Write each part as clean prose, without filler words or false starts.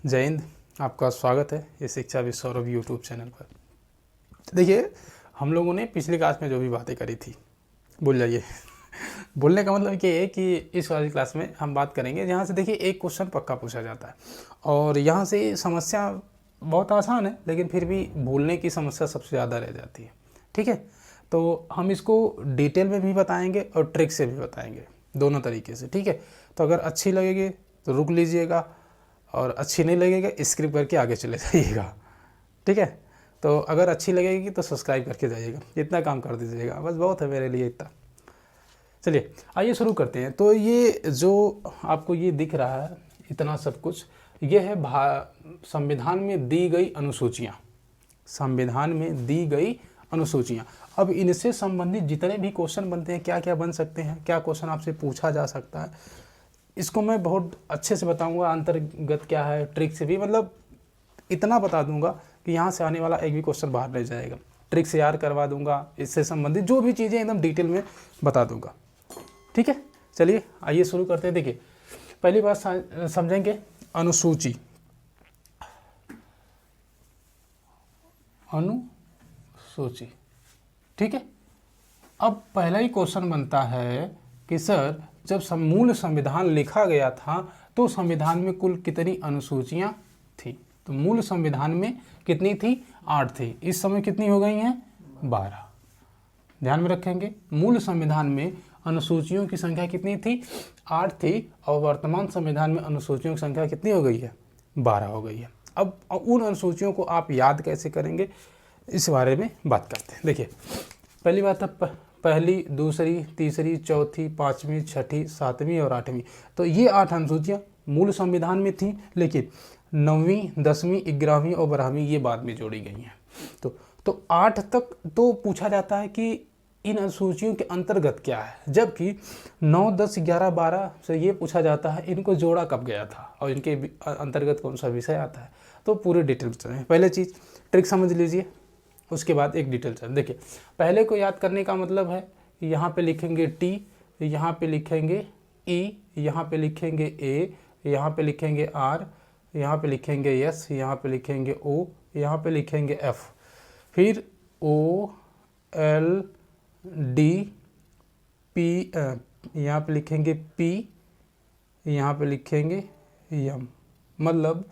जय हिंद। आपका स्वागत है ये शिक्षा विद सौरभ यूट्यूब चैनल पर। देखिए, हम लोगों ने पिछली क्लास में जो भी बातें करी थी भूल जाइए। बोलने का मतलब ये है कि इस वाली क्लास में हम बात करेंगे जहाँ से देखिए एक क्वेश्चन पक्का पूछा जाता है और यहाँ से समस्या बहुत आसान है, लेकिन फिर भी भूलने की समस्या सबसे ज़्यादा रह जाती है। ठीक है, तो हम इसको डिटेल में भी बताएंगे और ट्रिक से भी बताएंगे, दोनों तरीके से। ठीक है, तो अगर अच्छी लगेगी तो रुक लीजिएगा और अच्छी नहीं लगेगा स्किप करके आगे चले जाइएगा। ठीक है, तो अगर अच्छी लगेगी तो सब्सक्राइब करके जाइएगा, इतना काम कर दीजिएगा, बस बहुत है मेरे लिए इतना। चलिए आइए शुरू करते हैं। तो ये जो आपको ये दिख रहा है इतना सब कुछ, ये है संविधान में दी गई अनुसूचियाँ। संविधान में दी गई अनुसूचियाँ। अब इनसे संबंधित जितने भी क्वेश्चन बनते हैं, क्या क्या बन सकते हैं, क्या क्वेश्चन आपसे पूछा जा सकता है, इसको मैं बहुत अच्छे से बताऊंगा। अंतर्गत क्या है, ट्रिक से भी, मतलब इतना बता दूंगा कि यहाँ से आने वाला एक भी क्वेश्चन बाहर नहीं जाएगा। ट्रिक से याद करवा दूंगा, इससे संबंधित जो भी चीज़ें एकदम डिटेल में बता दूंगा। ठीक है, चलिए आइए शुरू करते हैं। देखिए, पहली बात समझेंगे अनुसूची। अनुसूची, ठीक है। अब पहला ही क्वेश्चन बनता है कि सर, जब मूल संविधान लिखा गया था तो संविधान में कुल कितनी अनुसूचियां थी? तो मूल संविधान में कितनी थी? 8 थी। इस समय कितनी हो गई हैं? 12। ध्यान में रखेंगे, मूल संविधान में अनुसूचियों की संख्या कितनी थी? 8 थी, और वर्तमान संविधान में अनुसूचियों की संख्या कितनी हो गई है? 12 हो गई है। अब उन अनुसूचियों को आप याद कैसे करेंगे, इस बारे में बात करते हैं। देखिए, पहली बात है पहली, दूसरी, तीसरी, चौथी, पाँचवीं, छठी, सातवीं और आठवीं। तो ये 8 अनुसूचियाँ मूल संविधान में थी, लेकिन 9वीं, 10वीं, 11वीं और 12वीं ये बाद में जोड़ी गई हैं। तो 8 तक तो पूछा जाता है कि इन अनुसूचियों के अंतर्गत क्या है, जबकि 9, 10, 11, 12 से ये पूछा जाता है इनको जोड़ा कब गया था और इनके अंतर्गत कौन सा विषय आता है। तो पूरे डिटेल चलें। पहले चीज़ ट्रिक समझ लीजिए, उसके बाद एक डिटेल चल। देखिए, पहले को याद करने का मतलब है, यहाँ पे लिखेंगे टी, यहाँ पे लिखेंगे ई, यहाँ पे लिखेंगे ए, यहाँ पे लिखेंगे आर, यहाँ पे लिखेंगे एस, यहाँ पे लिखेंगे ओ, यहाँ पे लिखेंगे एफ, फिर ओ एल डी पी, यहाँ पे लिखेंगे पी, यहाँ पे लिखेंगे यम। मतलब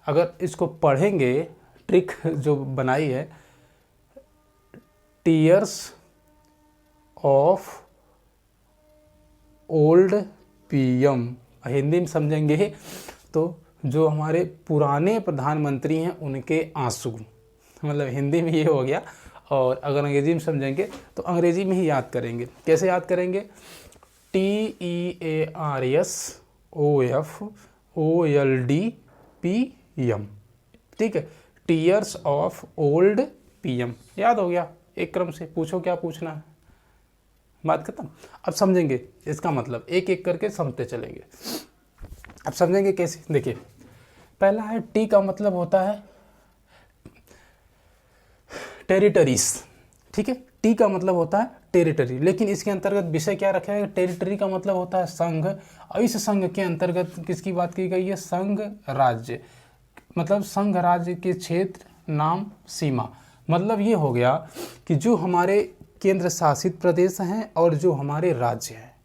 अगर इसको पढ़ेंगे, ट्रिक जो बनाई है, tears of old PM, Hindi में समझेंगे तो जो हमारे पुराने प्रधानमंत्री हैं उनके आंसू, मतलब हिंदी में ये हो गया। और अगर अंग्रेजी में समझेंगे तो अंग्रेजी में ही याद करेंगे। कैसे याद करेंगे? TEARSOFOLDPM, ठीक है, टीयर्स ऑफ ओल्ड पीएम। याद हो गया, एक क्रम से पूछो क्या पूछना है, बात खत्म। अब समझेंगे इसका मतलब, एक एक करके समझते चलेंगे। अब समझेंगे कैसे। देखिए, पहला है टी का मतलब होता है टेरिटरीज, ठीक है। टी का मतलब होता है टेरिटरी, लेकिन इसके अंतर्गत विषय क्या रखा है? टेरिटरी का मतलब होता है संघ, और इस संघ के अंतर्गत किसकी बात की गई है? संघ राज्य, मतलब संघ राज्य के क्षेत्र, नाम, सीमा। मतलब ये हो गया कि जो हमारे केंद्र शासित प्रदेश हैं और जो हमारे राज्य हैं,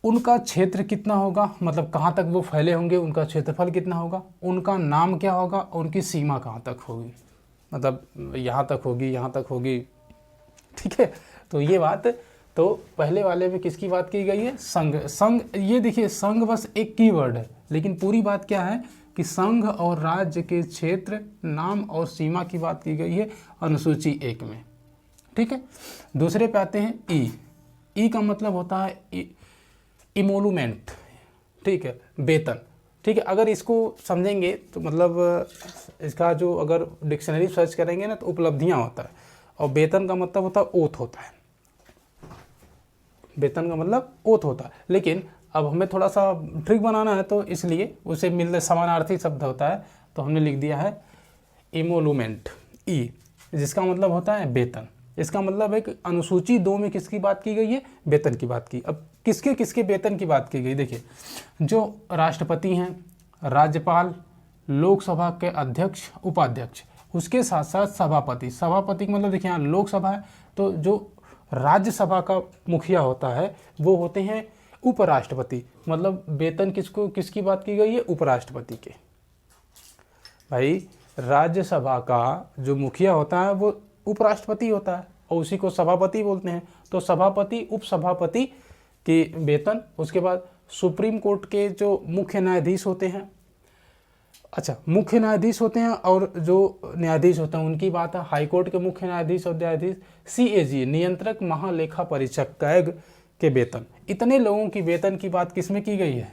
उनका क्षेत्र कितना होगा, मतलब कहाँ तक वो फैले होंगे, उनका क्षेत्रफल कितना होगा, उनका नाम क्या होगा, और उनकी सीमा कहाँ तक होगी, मतलब यहाँ तक होगी, यहाँ तक होगी, ठीक है। तो ये बात, तो पहले वाले में किसकी बात की गई है? संघ। संघ, ये देखिए, संघ बस एक कीवर्ड है, लेकिन पूरी बात क्या है कि संघ और राज्य के क्षेत्र, नाम और सीमा की बात की गई है अनुसूची 1 में, ठीक है। दूसरे पे आते हैं ई। ई का मतलब होता है इमोलूमेंट, ठीक है, वेतन, ठीक है। अगर इसको समझेंगे तो मतलब इसका जो अगर डिक्शनरी सर्च करेंगे ना तो उपलब्धियां होता है, और वेतन का मतलब होता है ओथ होता है, वेतन का मतलब ओथ होता है। लेकिन अब हमें थोड़ा सा ट्रिक बनाना है, तो इसलिए उसे मिलने समानार्थी शब्द होता है, तो हमने लिख दिया है इमोलूमेंट, ई, जिसका मतलब होता है वेतन। इसका मतलब है कि अनुसूची 2 में किसकी बात की गई है? वेतन की बात की। अब किसके किसके वेतन की बात की गई? देखिए, जो राष्ट्रपति हैं, राज्यपाल, लोकसभा के अध्यक्ष, उपाध्यक्ष, उसके साथ साथ सभापति। सभापति का मतलब देखिए यहाँ लोकसभा है, तो जो राज्यसभा का मुखिया होता है वो होते हैं उपराष्ट्रपति। मतलब वेतन किसकी बात की गई है? उपराष्ट्रपति के। भाई राज्यसभा का जो मुखिया होता है वो उपराष्ट्रपति होता है और उसी को सभापति बोलते हैं। तो सभापति, उपसभापति की वेतन, उसके बाद सुप्रीम कोर्ट के जो मुख्य न्यायाधीश होते हैं, अच्छा मुख्य न्यायाधीश होते हैं और जो न्यायाधीश होते हैं उनकी बात है, हाई कोर्ट के मुख्य न्यायाधीश और न्यायाधीश, CAG नियंत्रक महालेखा परीक्षक कैग के वेतन। इतने लोगों की वेतन की बात किसमें की गई है?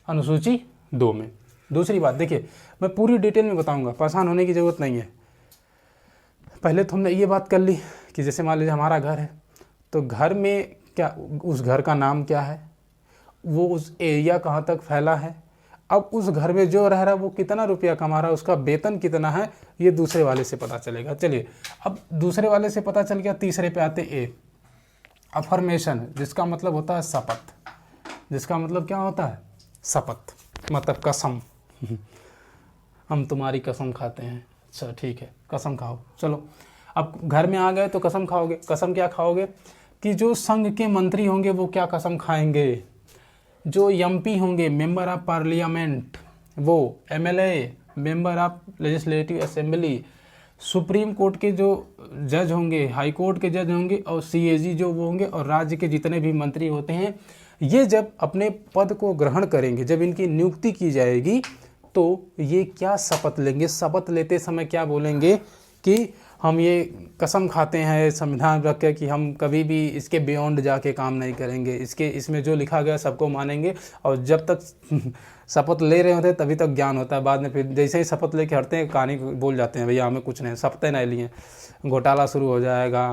अनुसूची 2 में। दूसरी बात देखिए, मैं पूरी डिटेल में बताऊंगा, परेशान होने की ज़रूरत नहीं है। पहले तो हमने ये बात कर ली कि जैसे मान लीजिए हमारा घर है, तो घर में क्या, उस घर का नाम क्या है, वो उस एरिया कहाँ तक फैला है, अब उस घर में जो रह रहा है वो कितना रुपया कमा रहा है, उसका वेतन कितना है, ये दूसरे वाले से पता चलेगा। चलिए अब दूसरे वाले से पता चल गया, तीसरे पे आते ए, अफर्मेशन, जिसका मतलब होता है शपथ। जिसका मतलब क्या होता है? शपथ, मतलब कसम। हम तुम्हारी कसम खाते हैं। अच्छा ठीक है, कसम खाओ। चलो अब घर में आ गए तो कसम खाओगे। कसम क्या खाओगे? कि जो संघ के मंत्री होंगे वो क्या कसम खाएंगे, जो MP होंगे, मेंबर ऑफ पार्लियामेंट, वो MLA, member of legislative assembly, supreme court के जो जज होंगे, हाई कोर्ट के जज होंगे और CAG जो वो होंगे, और राज्य के जितने भी मंत्री होते हैं, ये जब अपने पद को ग्रहण करेंगे, जब इनकी नियुक्ति की जाएगी, तो ये क्या शपथ लेंगे? शपथ लेते समय क्या बोलेंगे कि हम ये कसम खाते हैं संविधान रख के कि हम कभी भी इसके बियॉन्ड जाके काम नहीं करेंगे, इसमें जो लिखा गया सबको मानेंगे। और जब तक शपथ ले रहे होते हैं तभी तक ज्ञान होता है, बाद में फिर जैसे ही शपथ लेके हटते हैं कहानी बोल जाते हैं, भैया हमें कुछ नहीं, शपथें नहीं लिए, घोटाला शुरू हो जाएगा,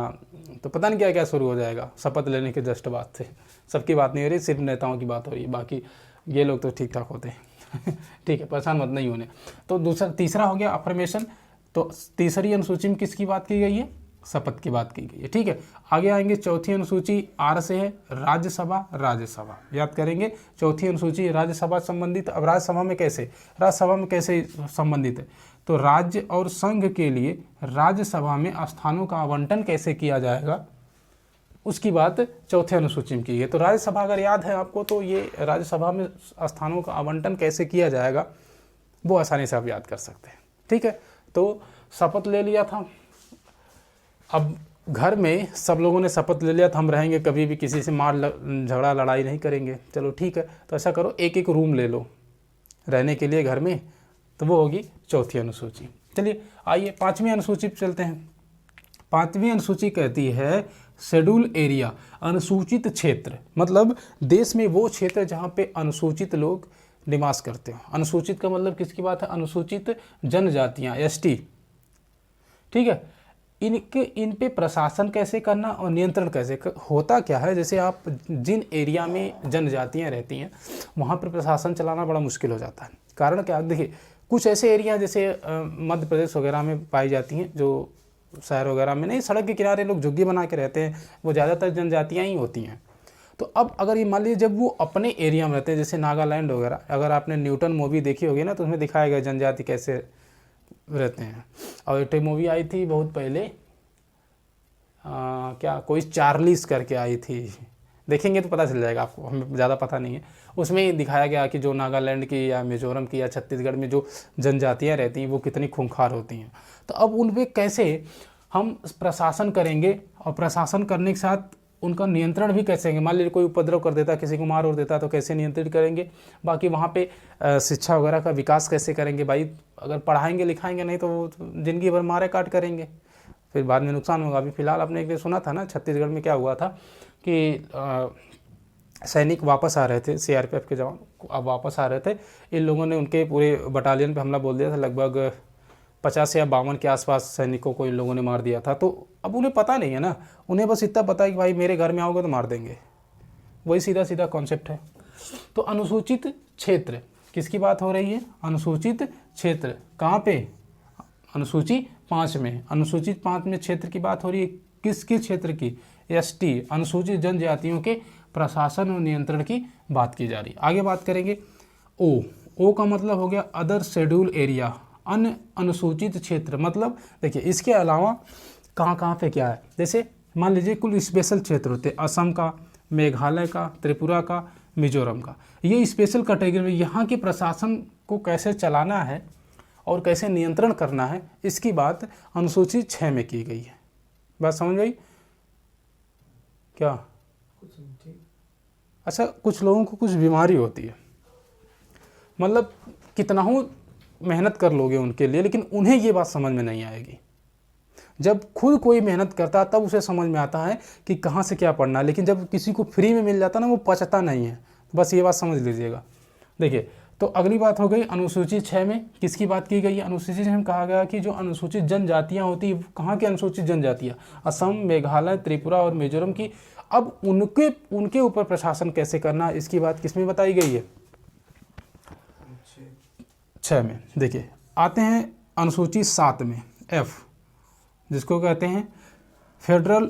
तो पता नहीं क्या क्या शुरू हो जाएगा शपथ लेने के जस्ट बाद से। सबकी बात नहीं हो रही, सिर्फ नेताओं की बात हो रही है, बाकी ये लोग तो ठीक ठाक होते हैं। ठीक है, परेशान मत नहीं होने। तो तीसरा हो गया अफर्मेशन। तो तीसरी अनुसूची में किसकी बात की गई है? शपथ की बात की गई है। ठीक है, आगे आएंगे। चौथी अनुसूची R से है, राज्यसभा। राज्यसभा याद करेंगे, चौथी अनुसूची राज्यसभा संबंधित। अब राज्यसभा में कैसे संबंधित है? तो राज्य और संघ के लिए राज्यसभा में स्थानों का आवंटन कैसे किया जाएगा, उसकी बात चौथे अनुसूची में की है। तो राज्यसभा अगर याद है आपको, तो ये राज्यसभा में स्थानों का आवंटन कैसे किया जाएगा वो आसानी से आप याद कर सकते हैं। ठीक है, तो शपथ ले लिया था। अब घर में सब लोगों ने शपथ ले लिया था, हम रहेंगे कभी भी किसी से मार झगड़ा लड़ाई नहीं करेंगे। चलो ठीक है, तो ऐसा करो, एक एक रूम ले लो रहने के लिए घर में, तो वो होगी चौथी अनुसूची। चलिए आइए 5वीं अनुसूची पर चलते हैं। 5वीं अनुसूची कहती है शेड्यूल एरिया, अनुसूचित क्षेत्र। मतलब देश में वो क्षेत्र जहाँ पे अनुसूचित लोग निवास करते हो। अनुसूचित का मतलब किसकी बात है? अनुसूचित जनजातियाँ, ST। ठीक है, इन पे प्रशासन कैसे करना और नियंत्रण कैसे होता क्या है? जैसे आप जिन एरिया में जनजातियाँ रहती हैं वहाँ पर प्रशासन चलाना बड़ा मुश्किल हो जाता है। कारण क्या? देखिए कुछ ऐसे एरिया जैसे मध्य प्रदेश वगैरह में पाई जाती हैं, जो शहर वगैरह में नहीं, सड़क के किनारे लोग झुग्गी बना के रहते हैं, वो ज़्यादातर जनजातियाँ ही होती हैं। तो अब अगर ये मान लीजिए जब वो अपने एरिया में रहते हैं, जैसे नागालैंड वगैरह, अगर आपने न्यूटन मूवी देखी होगी ना, तो उसमें दिखाया गया जनजाति कैसे रहते हैं। और एक मूवी आई थी बहुत पहले, क्या कोई चार्लीस करके आई थी, देखेंगे तो पता चल जाएगा आपको, हमें ज़्यादा पता नहीं है। उसमें दिखाया गया कि जो नागालैंड की या मिजोरम की या छत्तीसगढ़ में जो जनजातियाँ रहती हैं वो कितनी खूंखार होती हैं। तो अब उन पर कैसे हम प्रशासन करेंगे, और प्रशासन करने के साथ उनका नियंत्रण भी कैसे करेंगे? मान लीजिए कोई उपद्रव कर देता, किसी को मार और देता, तो कैसे नियंत्रित करेंगे? बाकी वहाँ पे शिक्षा वगैरह का विकास कैसे करेंगे? भाई अगर पढ़ाएंगे लिखाएंगे नहीं तो वो ज़िंदगी भर मारे काट करेंगे, फिर बाद में नुकसान होगा। अभी फिलहाल आपने एक दिन सुना था ना, छत्तीसगढ़ में क्या हुआ था कि सैनिक वापस आ रहे थे, CRPF के जवान अब वापस आ रहे थे, इन लोगों ने उनके पूरे बटालियन पे हमला बोल दिया था। लगभग 50 या 52 के आसपास सैनिकों को इन लोगों ने मार दिया था। तो अब उन्हें पता नहीं है ना, उन्हें बस इतना पता है कि भाई मेरे घर में आओगे तो मार देंगे, वही सीधा सीधा कॉन्सेप्ट है। तो अनुसूचित क्षेत्र किसकी बात हो रही है? अनुसूचित क्षेत्र कहाँ पे? अनुसूची 5 में। अनुसूचित 5 में क्षेत्र की बात हो रही है, किसके क्षेत्र की? ST, अनुसूचित जनजातियों के प्रशासन और नियंत्रण की बात की जा रही है। आगे बात करेंगे ओ का मतलब हो गया अदर शेड्यूल एरिया, अन्य अनुसूचित क्षेत्र। मतलब देखिए इसके अलावा कहाँ कहाँ पे क्या है, जैसे मान लीजिए कुल स्पेशल क्षेत्र होते हैं, असम का, मेघालय का, त्रिपुरा का, मिजोरम का, ये स्पेशल कैटेगरी में यहाँ के प्रशासन को कैसे चलाना है और कैसे नियंत्रण करना है, इसकी बात अनुसूची 6 में की गई है। बात समझ गई क्या? अच्छा, कुछ लोगों को कुछ बीमारी होती है, मतलब कितना हो मेहनत कर लोगे उनके लिए, लेकिन उन्हें ये बात समझ में नहीं आएगी। जब खुद कोई मेहनत करता है तब उसे समझ में आता है कि कहाँ से क्या पढ़ना है, लेकिन जब किसी को फ्री में मिल जाता है ना, वो पचता नहीं है। बस ये बात समझ लीजिएगा। देखिए, तो अगली बात हो गई अनुसूची 6 में किसकी बात की गई है? अनुसूची 6 में कहा गया कि जो अनुसूचित जनजातियाँ होती है, कहाँ की अनुसूचित जनजातियाँ? असम, मेघालय, त्रिपुरा और मिजोरम की। अब उनके ऊपर प्रशासन कैसे करना, इसकी बात किसमें बताई गई है? 6 में। देखिए आते हैं अनुसूची 7 में, F, जिसको कहते हैं फेडरल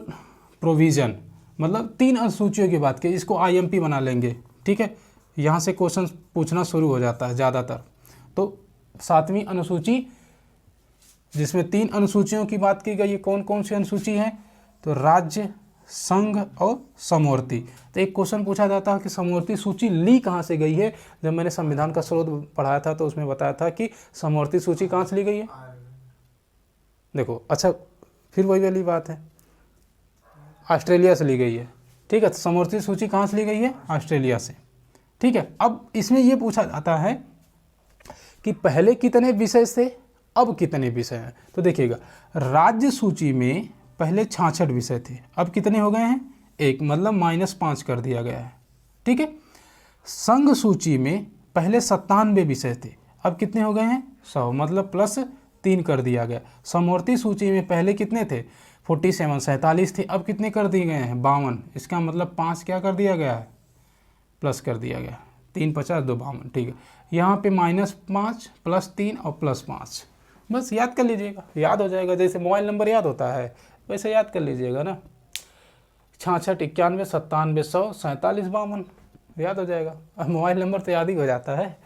प्रोविज़न। मतलब 3 अनुसूचियों की बात की, इसको IMP बना लेंगे, ठीक है। यहाँ से क्वेश्चन पूछना शुरू हो जाता है ज़्यादातर। तो 7वीं अनुसूची, जिसमें 3 अनुसूचियों की बात की गई है। कौन कौन सी अनुसूची है? तो राज्य, संघ और समवर्ती। तो एक क्वेश्चन पूछा जाता है कि समवर्ती सूची ली कहाँ से गई है? जब मैंने संविधान का स्रोत पढ़ाया था तो उसमें बताया था कि समवर्ती सूची कहाँ से ली गई है। देखो, अच्छा फिर वही वाली बात है, ऑस्ट्रेलिया से ली गई है, ठीक है। तो समवर्ती सूची कहाँ से ली गई है? ऑस्ट्रेलिया से, ठीक है। अब इसमें यह पूछा जाता है कि पहले कितने विषय थे, अब कितने विषय हैं। तो देखिएगा, राज्य सूची में पहले 66 विषय थे, अब कितने हो गए हैं? 1, मतलब -5 कर दिया गया है, ठीक है। संघ सूची में पहले 97 विषय थे, अब कितने हो गए हैं? 100, मतलब +3 कर दिया गया। समवर्ती सूची में पहले कितने थे? 47 थे, अब कितने कर दिए गए हैं? 52। इसका मतलब 5 क्या कर दिया गया है? प्लस कर दिया गया। 3 50 2 52, ठीक है। यहाँ पे -5 +3 और +5, बस याद कर लीजिएगा, याद हो जाएगा। जैसे मोबाइल नंबर याद होता है वैसे याद कर लीजिएगा ना। 66 91 97 100 47 52, याद हो जाएगा। अब मोबाइल नंबर तो याद ही हो जाता है,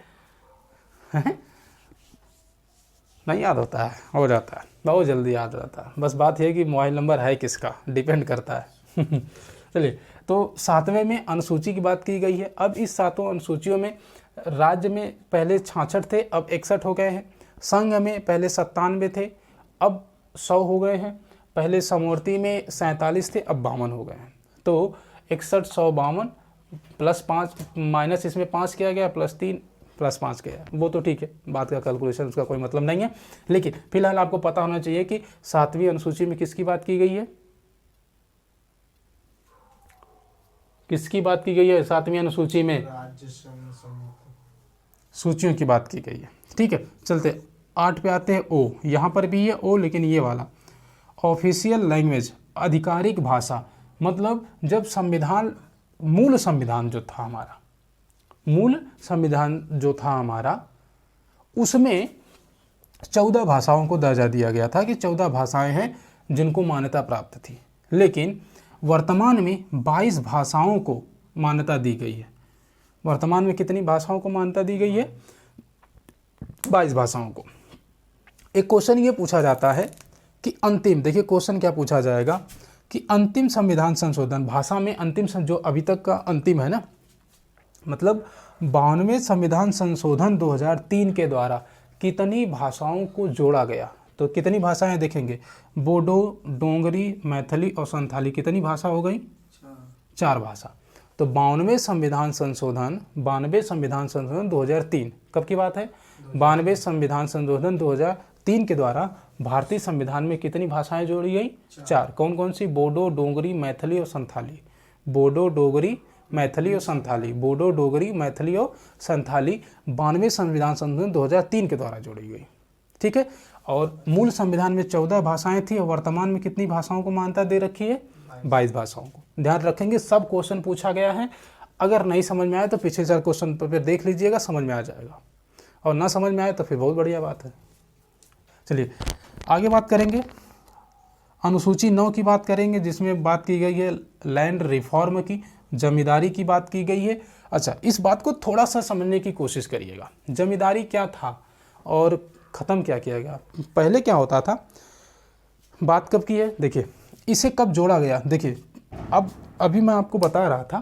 नहीं याद होता है, हो जाता है, बहुत जल्दी याद रहता है। बस बात यह है कि मोबाइल नंबर है किसका, डिपेंड करता है। चलिए, तो 7वें में अनुसूची की बात की गई है। अब इस 7 अनुसूचियों में राज्य में पहले 66 थे, अब 61 हो गए हैं। संघ में पहले 97 थे, अब 100 हो गए हैं। पहले समवर्ती में 47 थे, अब 52 हो गए हैं। तो 61 100 52 +5 माइनस इसमें 5 किया गया, +3 +5 गया, वो तो ठीक है, बात का कैलकुलेशन उसका कोई मतलब नहीं है। लेकिन फिलहाल आपको पता होना चाहिए कि 7वीं अनुसूची में किसकी बात की गई है? किसकी बात की गई है 7वीं अनुसूची में? सूचियों की बात की गई है, ठीक है। चलते 8 पे आते हैं, O। यहाँ पर भी है O, लेकिन ये वाला ऑफिशियल लैंग्वेज, आधिकारिक भाषा। मतलब जब संविधान, मूल संविधान जो था हमारा, उसमें 14 भाषाओं को दर्जा दिया गया था कि 14 भाषाएं हैं जिनको मान्यता प्राप्त थी। लेकिन वर्तमान में 22 भाषाओं को मान्यता दी गई है। वर्तमान में कितनी भाषाओं को मान्यता दी गई है? 22 भाषाओं को। एक क्वेश्चन ये पूछा जाता है कि अंतिम, देखिए क्वेश्चन क्या पूछा जाएगा कि अंतिम संविधान संशोधन, भाषा में अंतिम जो अभी तक का अंतिम है ना, मतलब 92वें संविधान संशोधन 2003 के द्वारा कितनी भाषाओं को जोड़ा गया। तो कितनी भाषाएं देखेंगे? बोडो, डोंगरी, मैथिली और संथाली। कितनी भाषा हो गई? 4 भाषा। तो 92वें संविधान संशोधन 2003, कब की बात है? 92वें संविधान संशोधन 2003 के द्वारा भारतीय संविधान में कितनी भाषाएं जोड़ी गई? 4। कौन कौन सी? बोडो, डोगरी, मैथिली और संथाली। बोडो, डोगरी, मैथिली और संथाली। बोडो, डोगरी, मैथिली और संथाली 92वें संविधान संशोधन 2003 के द्वारा जोड़ी गई, ठीक है। और मूल संविधान में 14 भाषाएं थी और वर्तमान में कितनी भाषाओं को मान्यता दे रखी है? 22 भाषाओं को। ध्यान रखेंगे, सब क्वेश्चन पूछा गया है। अगर नहीं समझ में आए तो पिछले 4 क्वेश्चन पर देख लीजिएगा, समझ में आ जाएगा। और ना समझ में आए तो फिर बहुत बढ़िया बात है। चलिए आगे बात करेंगे, अनुसूची 9 की बात करेंगे, जिसमें बात की गई है लैंड रिफॉर्म की, जमींदारी की बात की गई है। अच्छा, इस बात को थोड़ा सा समझने की कोशिश करिएगा। जमींदारी क्या था और ख़त्म क्या किया गया। पहले क्या होता था, बात कब की है, देखिए इसे कब जोड़ा गया। देखिए अब अभी मैं आपको बता रहा था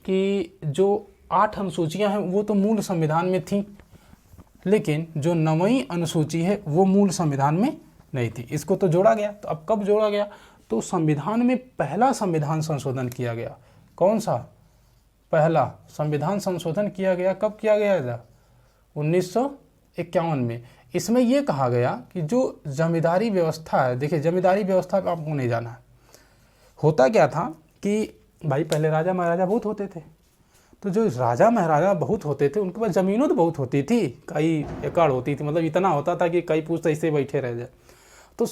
कि जो 8 अनुसूचियां हैं वो तो मूल संविधान में थी, लेकिन जो 9वीं अनुसूची है वो मूल संविधान में नहीं थी। इसको तो जोड़ा गया। तो अब कब जोड़ा गया, तो संविधान में पहला संविधान संशोधन किया गया। कौन सा पहला संविधान संशोधन किया गया, कब किया गया था, 1951 में। इसमें यह कहा गया कि जो जमींदारी व्यवस्था है, देखिए जमींदारी व्यवस्था का आपको नहीं जाना है। होता क्या था कि भाई पहले राजा महाराजा बहुत होते थे, तो जो राजा महाराजा बहुत होते थे उनके पास ज़मीनों तो बहुत होती थी, कई एकड़ होती थी, मतलब इतना होता था कि कई पूछते ऐसे बैठे रह जाए। तो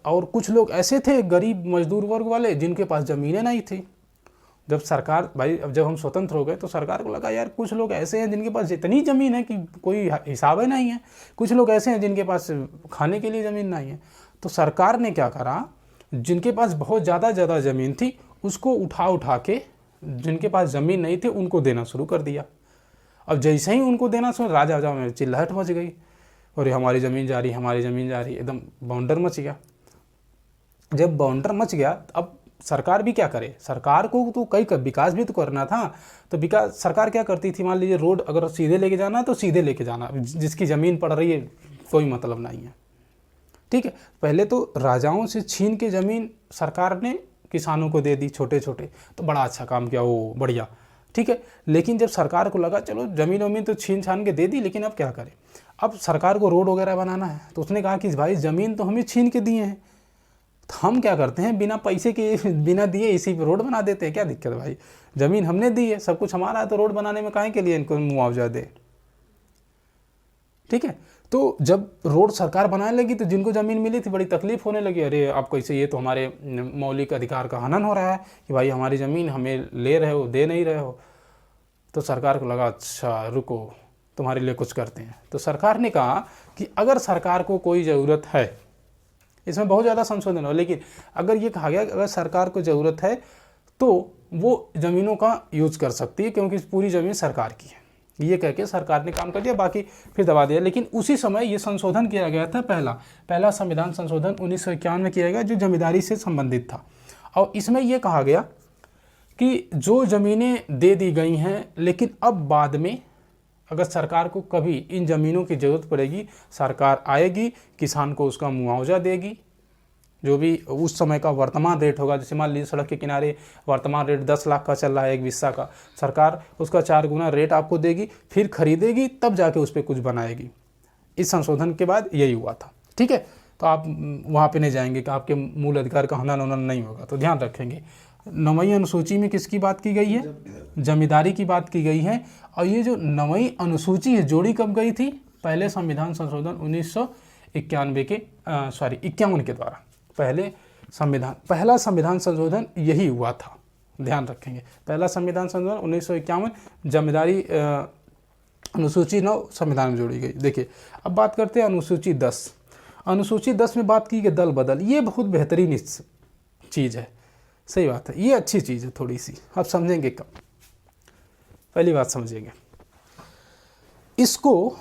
और कुछ लोग ऐसे थे गरीब मजदूर वर्ग वाले जिनके पास ज़मीनें नहीं थी। जब सरकार, भाई अब जब हम स्वतंत्र हो गए तो सरकार को लगा यार कुछ लोग ऐसे हैं जिनके पास इतनी ज़मीन है कि कोई हिसाब ही नहीं है, कुछ लोग ऐसे हैं जिनके पास खाने के लिए ज़मीन नहीं है। तो सरकार ने क्या करा, जिनके पास बहुत ज़्यादा ज़मीन थी उसको उठा के जिनके पास ज़मीन नहीं थी उनको देना शुरू कर दिया। अब जैसे ही उनको देना शुरू, राजा में चिल्लाहट मच गई, और हमारी ज़मीन जा रही, हमारी ज़मीन जा रही, एकदम बाउंडर मच गया। जब बाउंडर मच गया अब सरकार भी क्या करे, सरकार को तो कई विकास भी तो करना था। तो विकास सरकार क्या करती थी, मान लीजिए रोड अगर सीधे लेके जाना है तो सीधे लेके जाना, जिसकी ज़मीन पड़ रही है कोई मतलब नहीं है, ठीक है। पहले तो राजाओं से छीन के ज़मीन सरकार ने किसानों को दे दी, छोटे छोटे, तो बड़ा अच्छा काम किया, वो बढ़िया, ठीक है। लेकिन जब सरकार को लगा चलो ज़मीन वमीन तो छीन छान के दे दी, लेकिन अब क्या करें, अब सरकार को रोड वगैरह बनाना है, तो उसने कहा कि भाई ज़मीन तो हमें छीन के दिए हैं, तो हम क्या करते हैं बिना पैसे के, बिना दिए इसी पर रोड बना देते हैं, क्या दिक्कत है भाई, ज़मीन हमने दी है, सब कुछ हमारा है, तो रोड बनाने में काहे के लिए इनको मुआवजा दे, ठीक है। तो जब रोड सरकार बनाने लगी तो जिनको ज़मीन मिली थी बड़ी तकलीफ होने लगी, अरे आप कैसे, ये तो हमारे मौलिक अधिकार का हनन हो रहा है कि भाई हमारी ज़मीन हमें ले रहे हो, दे नहीं रहे हो। तो सरकार को लगा अच्छा रुको तुम्हारे लिए कुछ करते हैं। तो सरकार ने कहा कि अगर सरकार को कोई ज़रूरत है, इसमें बहुत ज़्यादा संशोधन हो, लेकिन अगर ये कहा गया कि अगर सरकार को ज़रूरत है तो वो ज़मीनों का यूज़ कर सकती है, क्योंकि पूरी ज़मीन सरकार की है, ये कह के सरकार ने काम कर दिया, बाकी फिर दबा दिया। लेकिन उसी समय ये संशोधन किया गया था, पहला संविधान संशोधन 1951 में किया गया, जो जमींदारी से संबंधित था। और इसमें यह कहा गया कि जो ज़मीनें दे दी गई हैं, लेकिन अब बाद में अगर सरकार को कभी इन ज़मीनों की ज़रूरत पड़ेगी, सरकार आएगी, किसान को उसका मुआवजा देगी, जो भी उस समय का वर्तमान रेट होगा। जैसे मान लीजिए सड़क के किनारे वर्तमान रेट 10 लाख का चल रहा है एक बिस्सा का, सरकार उसका 4 गुना रेट आपको देगी, फिर खरीदेगी, तब जाके उस पर कुछ बनाएगी। इस संशोधन के बाद यही हुआ था, ठीक है। तो आप वहाँ पे नहीं जाएंगे कि आपके मूल अधिकार का हनन उनन नहीं होगा, तो ध्यान रखेंगे। 9वीं अनुसूची में किसकी बात की गई है, जमींदारी की बात की गई है। और ये जो 9वीं अनुसूची है जोड़ी कब गई थी, पहले संविधान संशोधन 1991 के 51 के द्वारा पहला संविधान संशोधन यही हुआ था, ध्यान रखेंगे। पहला संविधान संशोधन 1951, जमींदारी अनुसूची 9 संविधान में जोड़ी गई। देखिए अब बात करते हैं अनुसूची 10। अनुसूची 10 में बात की गई दल बदल। ये बहुत बेहतरीन चीज़ है, सही बात है, ये अच्छी चीज़ है थोड़ी सी, आप समझेंगे कब, पहली बात समझेंगे। इसको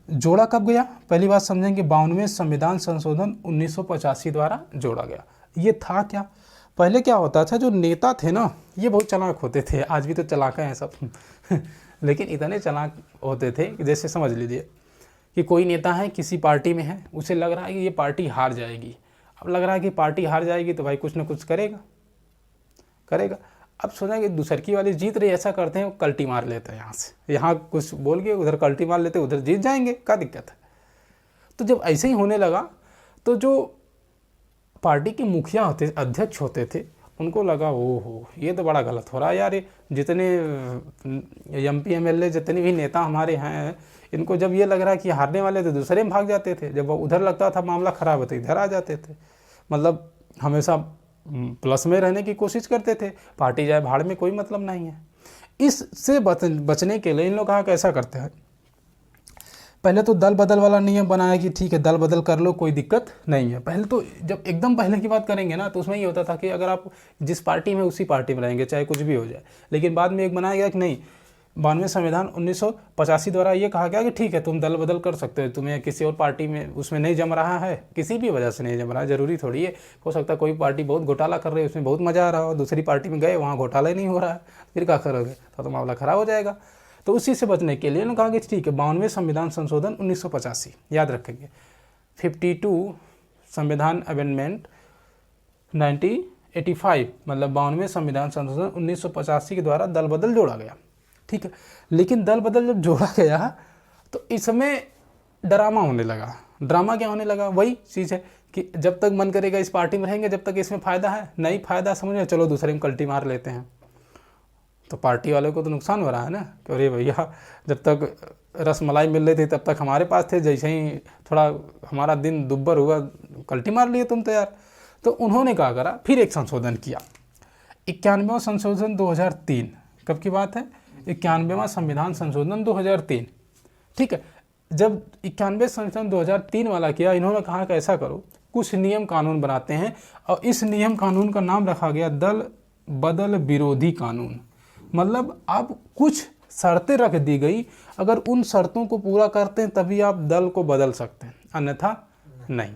जोड़ा कब गया, पहली बात समझेंगे, 52वें संविधान संशोधन 1985 द्वारा जोड़ा गया। ये था क्या, पहले क्या होता था, जो नेता थे ना ये बहुत चालाक होते थे, आज भी तो चालाक हैं सब लेकिन इतने चालाक होते थे कि जैसे समझ लीजिए कि कोई नेता है, किसी पार्टी में है, उसे लग रहा है कि ये पार्टी हार जाएगी। अब लग रहा है कि पार्टी हार जाएगी तो भाई कुछ ना कुछ करेगा। अब सोचा कि दूसरकी वाली जीत रही, ऐसा करते हैं कल्टी मार लेते हैं, यहाँ से यहाँ कुछ बोल के उधर कल्टी मार लेते, उधर जीत जाएंगे, क्या दिक्कत है। तो जब ऐसे ही होने लगा तो जो पार्टी के मुखिया होते, अध्यक्ष होते थे, उनको लगा ओहो ये तो बड़ा गलत हो रहा है यार, जितने MP MLA जितने भी नेता हमारे हैं, इनको जब ये लग रहा है कि हारने वाले तो दूसरे में भाग जाते थे, जब उधर लगता था मामला खराब होता इधर आ जाते थे, मतलब हमेशा प्लस में रहने की कोशिश करते थे, पार्टी जाए भाड़ में कोई मतलब नहीं है। इससे बचने के लिए इन लोग कहा कैसा करते हैं, पहले तो दल बदल वाला नियम बनाया कि ठीक है दल बदल कर लो, कोई दिक्कत नहीं है। पहले तो जब एकदम पहले की बात करेंगे ना तो उसमें ये होता था कि अगर आप जिस पार्टी में उसी पार्टी में रहेंगे चाहे कुछ भी हो जाए, लेकिन बाद में एक बनाया गया कि नहीं, 92 संविधान 1985 द्वारा ये कहा गया कि ठीक है तुम दल बदल कर सकते हो, तुम्हें किसी और पार्टी में उसमें नहीं जम रहा है, किसी भी वजह से नहीं जम रहा है, ज़रूरी थोड़ी है, हो सकता है कोई पार्टी बहुत घोटाला कर रही है, उसमें बहुत मज़ा आ रहा हो, दूसरी पार्टी में गए वहाँ घोटाला ही नहीं हो रहा है, फिर क्या करोगे, तो मामला ख़राब हो जाएगा। तो उसी से बचने के लिए उन्होंने कहा कि ठीक है 92 संविधान संशोधन 1985 याद रखेंगे, 52 संविधान अमेंडमेंट 1985 मतलब 92 संविधान संशोधन 1985 के द्वारा दल बदल जोड़ा गया, ठीक है। लेकिन दल बदल जब जोड़ा गया तो इसमें ड्रामा होने लगा। ड्रामा क्या होने लगा, वही चीज़ है कि जब तक मन करेगा इस पार्टी में रहेंगे, जब तक इसमें फ़ायदा है, नहीं फ़ायदा समझ में, चलो दूसरे में कल्टी मार लेते हैं। तो पार्टी वाले को तो नुकसान हो रहा है ना कि अरे भैया जब तक रसमलाई मिल रही थी तब तक हमारे पास थे, जैसे ही थोड़ा हमारा दिन दुब्बर हुआ कल्टी मार लिए तुम तो यार। तो उन्होंने क्या करा, फिर एक संशोधन किया, 91वां संशोधन 2003, कब की बात है, 91वां संविधान संशोधन 2003, ठीक है। जब 91 संशोधन 2003 वाला किया, इन्होंने कहा कि ऐसा करो, कुछ नियम कानून बनाते हैं, और इस नियम कानून का नाम रखा गया दल बदल विरोधी कानून। मतलब अब कुछ शर्तें रख दी गई, अगर उन शर्तों को पूरा करते हैं तभी आप दल को बदल सकते हैं, अन्यथा नहीं,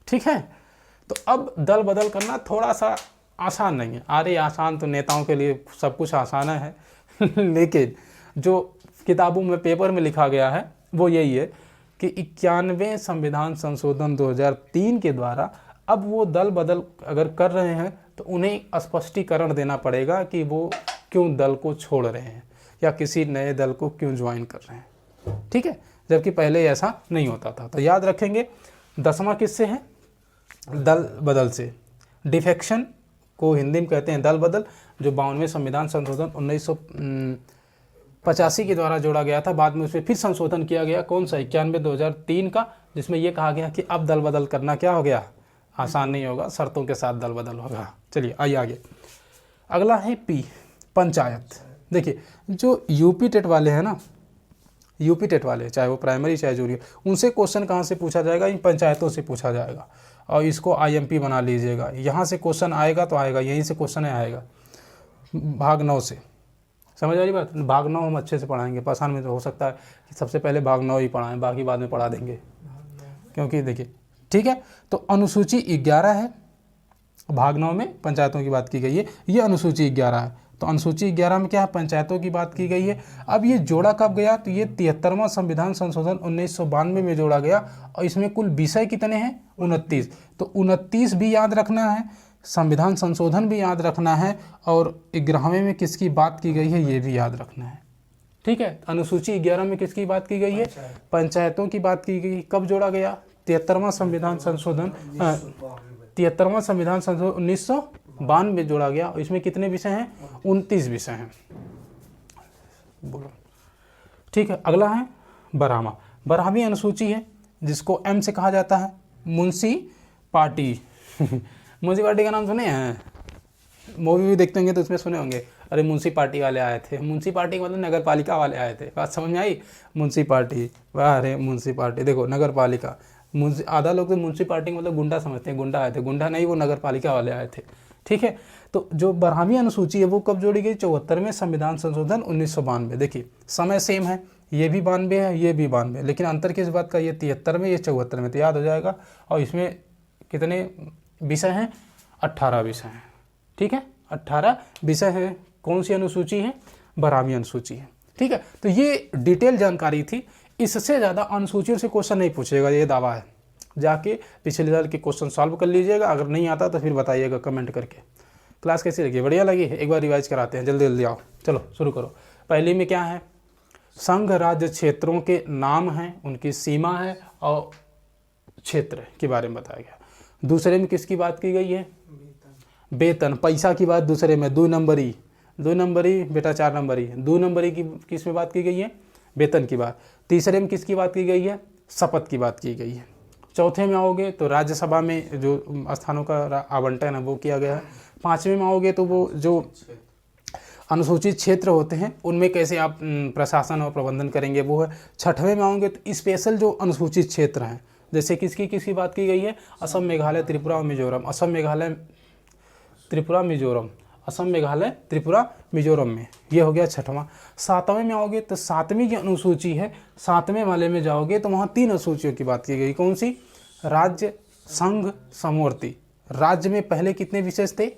ठीक है। तो अब दल बदल करना थोड़ा सा आसान नहीं है, अरे आसान तो नेताओं के लिए सब कुछ आसान है लेकिन जो किताबों में पेपर में लिखा गया है वो यही है कि 91 संविधान संशोधन 2003 के द्वारा अब वो दल बदल अगर कर रहे हैं तो उन्हें स्पष्टीकरण देना पड़ेगा कि वो क्यों दल को छोड़ रहे हैं या किसी नए दल को क्यों ज्वाइन कर रहे हैं, ठीक है, जबकि पहले ऐसा नहीं होता था। तो याद रखेंगे 10वां किससे है, दल बदल से। डिफेक्शन को हिंदी में कहते हैं दल बदल, जो 92वें संविधान संशोधन 1985 के द्वारा जोड़ा गया था, बाद में उसमें फिर संशोधन किया गया, कौन सा, 91/2003 का, जिसमें यह कहा गया कि अब दल बदल करना क्या हो गया, आसान नहीं होगा, शर्तों के साथ दल बदल होगा। चलिए आइए आगे। अगला है पी, पंचायत। देखिए जो यूपी टेट वाले हैं ना, यूपी टेट वाले चाहे वो प्राइमरी चाहे जूनियर, उनसे क्वेश्चन कहाँ से पूछा जाएगा, इन पंचायतों से पूछा जाएगा, और इसको आईएमपी बना लीजिएगा, यहाँ से क्वेश्चन आएगा तो आएगा, यहीं से क्वेश्चन आएगा, भाग 9 से, समझ आ रही बात। भाग 9 हम अच्छे से पढ़ाएंगे, पासान में तो हो सकता है कि सबसे पहले भाग 9 ही पढ़ाएं, बाकी बाद में पढ़ा देंगे, क्योंकि देखिए ठीक है। तो अनुसूची 11 है, भाग 9 में पंचायतों की बात की गई है, ये अनुसूची 11 है। तो अनुसूची 11 में क्या है, पंचायतों की बात की गई है। अब ये जोड़ा कब गया, तो ये 73वां संविधान संशोधन 1992 में जोड़ा गया, और इसमें कुल विषय कितने हैं, 29। तो 29 भी याद रखना है, संविधान संशोधन भी याद रखना है, और 11वें में किसकी बात की गई है ये भी याद रखना है, ठीक है। अनुसूची 11 में किसकी बात की गई है, पंचायतों की बात की गई। कब जोड़ा गया, 73वां संविधान संशोधन 73वां संविधान संशोधन 1992 में जोड़ा गया, और इसमें कितने विषय हैं, 29 विषय हैं, बोलो, ठीक है। अगला है बरहमा, 12वीं अनुसूची है, जिसको एम से कहा जाता है मुंशी पार्टी मुंशी पार्टी का नाम सुने हैं, मूवी भी देखते होंगे तो उसमें सुने होंगे, अरे मुंशी पार्टी वाले आए थे, मुंशी पार्टी मतलब नगर पालिका वाले आए थे, बात समझ में आई, मुंशी पार्टी, वाह अरे मुंशी पार्टी, देखो नगर पालिका, मुंशी, आधा लोग तो मुंशी पार्टी मतलब गुंडा समझते हैं, गुंडा आए थे, गुंडा नहीं, वो नगर पालिका वाले आए थे, ठीक है। तो जो 12वीं अनुसूची है वो कब जोड़ी गई, 74वें संविधान संशोधन 1992। देखिए समय सेम है, ये भी 92 है, ये भी 92, लेकिन अंतर किस बात का, ये 73 में, ये 74 में, तो याद हो जाएगा। और इसमें कितने विषय हैं, 18 विषय हैं, ठीक है, 18 विषय हैं। कौन सी अनुसूची है, 12वीं अनुसूची है, ठीक है। तो ये डिटेल जानकारी थी, इससे ज़्यादा अनुसूचियों से क्वेश्चन नहीं पूछेगा, ये दावा है। जाके पिछले साल के क्वेश्चन सॉल्व कर लीजिएगा, अगर नहीं आता तो फिर बताइएगा कमेंट करके। क्लास कैसी लगी, बढ़िया लगी, एक बार रिवाइज कराते हैं, जल्दी जल्दी आओ, चलो शुरू करो। पहले में क्या है, संघ राज्य क्षेत्रों के नाम हैं, उनकी सीमा है और क्षेत्र के बारे में बताया गया। दूसरे में किसकी बात की गई है, वेतन, पैसा की बात दूसरे में, 2 नंबरी, 2 नंबरी बेटा 4 नंबरी, 2 नंबरी की किस में बात की गई है, वेतन की बात। तीसरे में किसकी बात की गई है, शपथ की बात की गई है। चौथे में आओगे तो राज्यसभा में जो स्थानों का आवंटन है वो किया गया है। 5वें में आओगे तो वो जो अनुसूचित क्षेत्र होते हैं उनमें कैसे आप प्रशासन और प्रबंधन करेंगे वो है। 6वें में आओगे तो स्पेशल जो अनुसूचित क्षेत्र हैं, जैसे किसकी बात की गई है, असम, मेघालय, त्रिपुरा और मिजोरम। असम, मेघालय, त्रिपुरा, मिजोरम, असम, मेघालय, त्रिपुरा, मिजोरम में ये हो गया छठवां। सातवें में आओगे तो सातवीं की अनुसूची है, सातवें वाले में जाओगे तो वहाँ 3 अनुसूचियों की बात की गई। कौन सी? राज्य, संघ, समवर्ती। राज्य में पहले कितने विषय थे?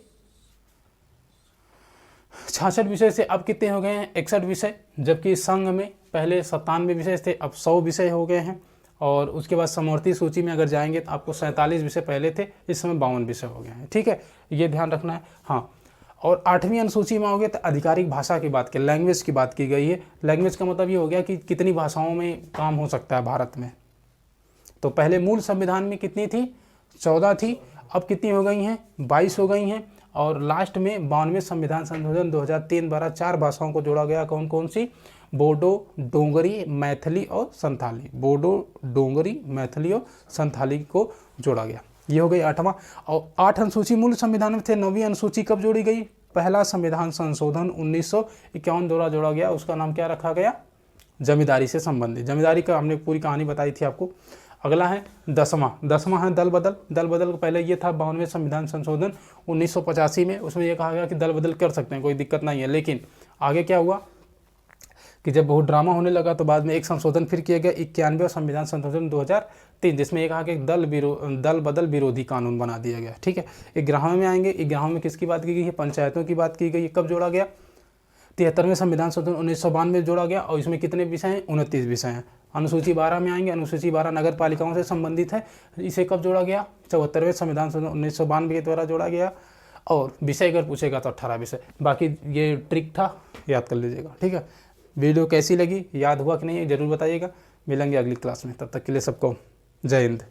66 विषय से अब कितने हो गए हैं? 61 विषय। जबकि संघ में पहले 97 विषय थे, अब 100 विषय हो गए हैं। और उसके बाद समवर्ती सूची में अगर जाएंगे तो आपको 47 विषय पहले थे, इस समय 52 विषय हो गए हैं। ठीक है, ये ध्यान रखना है। हाँ, और 8वीं अनुसूची में आओगे तो आधिकारिक भाषा की बात की, लैंग्वेज की बात की गई है। लैंग्वेज का मतलब ये हो गया कि कितनी भाषाओं में काम हो सकता है भारत में। तो पहले मूल संविधान में कितनी थी? 14 थी, अब कितनी हो गई हैं? 22 हो गई हैं। और लास्ट में 92वें संविधान संशोधन 2003 द्वारा 4 भाषाओं को जोड़ा गया। कौन कौन सी? बोडो, डोंगरी, मैथिली और संथाली। बोडो, डोंगरी, मैथिली और संथाली को जोड़ा गया। ये हो गई 8वां। और 8 अनुसूची मूल संविधान में थे। 9वीं अनुसूची कब जोड़ी गई? पहला संविधान संशोधन 1951 द्वारा जोड़ा गया। उसका नाम क्या रखा गया? जमींदारी से संबंधित। जमींदारी का हमने पूरी कहानी बताई थी आपको। अगला है 10वां है दल बदल। दल बदल को पहले ये था 52वें संविधान संशोधन 1985 में, उसमें यह कहा गया कि दल बदल कर सकते हैं, कोई दिक्कत नहीं है। लेकिन आगे क्या हुआ कि जब बहुत ड्रामा होने लगा तो बाद में एक संशोधन फिर किया गया 91वें संविधान संशोधन 2003, जिसमें यह कहा कि दल बदल विरोधी कानून बना दिया गया। ठीक है, 11वें में आएंगे। 11वें में किसकी बात की गई है? पंचायतों की बात की गई है। कब जोड़ा गया? 73वें संविधान संशोधन 1992 में जोड़ा गया। और इसमें कितने विषय हैं? 29 विषय हैं। अनुसूची 12 में आएंगे। अनुसूची 12 नगर पालिकाओं से संबंधित है। इसे कब जोड़ा गया? 74वें संविधान संशोधन 1992 के द्वारा जोड़ा गया। और विषय अगर पूछेगा तो 18 विषय। बाकी ये ट्रिक था, याद कर लीजिएगा। ठीक है, वीडियो कैसी लगी, याद हुआ कि नहीं, जरूर बताइएगा। मिलेंगे अगली क्लास में, तब तक के लिए सबको जय हिंद।